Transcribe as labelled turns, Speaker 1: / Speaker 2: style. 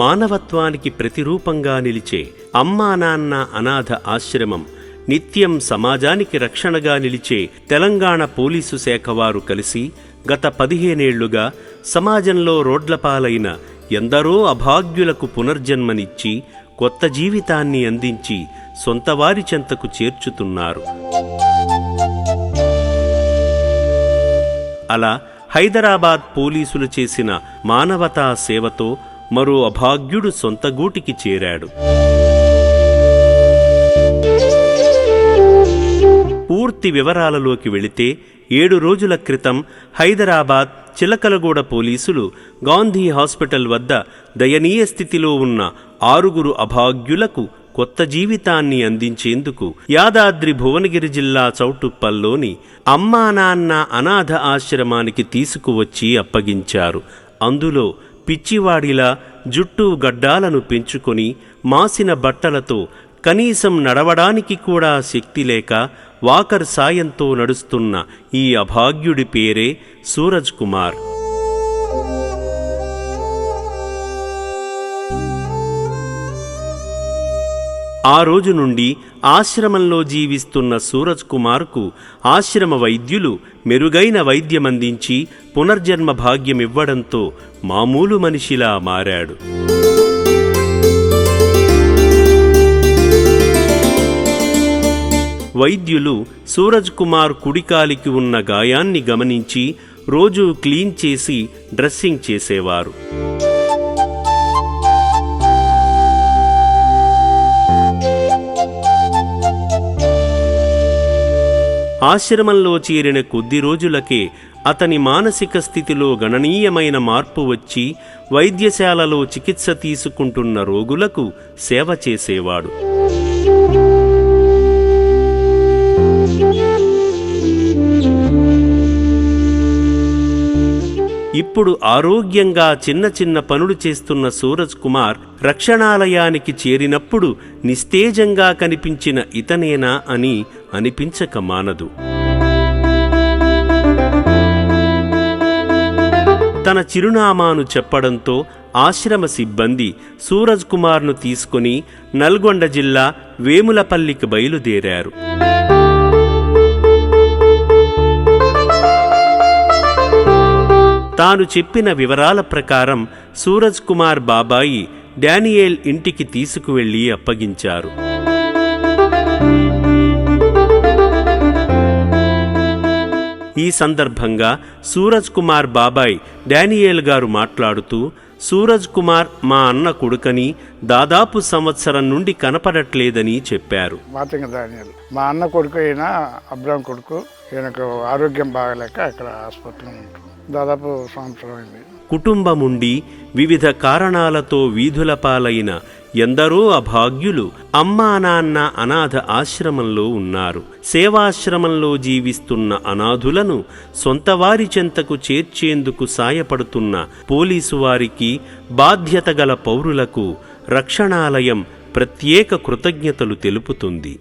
Speaker 1: మానవత్వానికి ప్రతిరూపంగా నిలిచే అమ్మా నాన్న అనాథ ఆశ్రమం, నిత్యం సమాజానికి రక్షణగా నిలిచే తెలంగాణ పోలీసు శాఖ వారు కలిసి గత 15 ఏళ్లుగా సమాజంలో రోడ్లపాలైన ఎందరో అభాగ్యులకు పునర్జన్మనిచ్చి కొత్త జీవితాన్ని అందించి సొంతవారి చెంతకు చేర్చుతున్నారు. అలా హైదరాబాద్ పోలీసులు చేసిన మానవతా సేవతో మరో అభాగ్యుడు సొంత గూటికి చేరాడు. పూర్తి వివరాలలోకి వెళితే 7 రోజుల క్రితం హైదరాబాద్ చిలకలగూడ పోలీసులు గాంధీ హాస్పిటల్ వద్ద దయనీయ స్థితిలో ఉన్న 6 అభాగ్యులకు కొత్త జీవితాన్ని అందించేందుకు యాదాద్రి భువనగిరి జిల్లా చౌటుప్పల్లోని అమ్మా నాన్న అనాథ ఆశ్రమానికి తీసుకువచ్చి అప్పగించారు. అందులో పిచ్చివాడిలా జుట్టు గడ్డాలను పెంచుకొని మాసిన బట్టలతో కనీసం నడవడానికి కూడా శక్తి లేక వాకర్ సాయంతో నడుస్తున్న ఈ అభాగ్యుడి పేరే సూరజ్ కుమార్. ఆ రోజు నుండి ఆశ్రమంలో జీవిస్తున్న సూరజ్ కుమార్కు ఆశ్రమ వైద్యులు మెరుగైన వైద్యమందించి పునర్జన్మ భాగ్యమివ్వడంతో మామూలు మనిషిలా మారాడు. వైద్యులు సూరజ్ కుమార్ కుడికాలికి ఉన్న గాయాన్ని గమనించి రోజూ క్లీన్ చేసి డ్రెస్సింగ్ చేసేవారు. ఆశ్రమంలో చేరిన కొద్ది రోజులకే అతని మానసిక స్థితిలో గణనీయమైన మార్పు వచ్చి వైద్యశాలలో చికిత్స తీసుకుంటున్న రోగులకు సేవ చేసేవాడు. ఇప్పుడు ఆరోగ్యంగా చిన్న చిన్న పనులు చేస్తున్న సూరజ్ కుమార్ రక్షణాలయానికి చేరినప్పుడు నిస్తేజంగా కనిపించిన ఇతనేనా అని అనిపించక మానదు. తన చిరునామాను చెప్పడంతో ఆశ్రమ సిబ్బంది సూరజ్ కుమార్ను తీసుకుని నల్గొండ జిల్లా వేములపల్లికి బయలుదేరారు. తాను చెప్పిన వివరాల ప్రకారం సూరజ్ కుమార్ బాబాయి డానియేల్ ఇంటికి తీసుకువెళ్లి అప్పగించారు. ఈ సందర్భంగా సూరజ్ కుమార్ బాబాయ్ డానియేల్ గారు మాట్లాడుతూ, సూరజ్ కుమార్ మా అన్న కొడుకని దాదాపు సంవత్సరం నుండి కనపడట్లేదని చెప్పారు.
Speaker 2: మా అన్న కొడుకు ఈయన అబ్రాం కొడుకు, ఈయనకు ఆరోగ్యం బాగలేక ఇక్కడ హాస్పిటల్లో ఉంటాడు. దాదాపు సంవత్సరం అయింది.
Speaker 1: కుటుంబముండి వివిధ కారణాలతో వీధుల పాలైన ఎందరో అభాగ్యులు అమ్మా నాన్న అనాథ ఆశ్రమంలో ఉన్నారు. సేవాశ్రమంలో జీవిస్తున్న అనాథులను సొంతవారి చెంతకు చేర్చేందుకు సాయపడుతున్న పోలీసు వారికి, బాధ్యత గల పౌరులకు రక్షణాలయం ప్రత్యేక కృతజ్ఞతలు తెలుపుతుంది.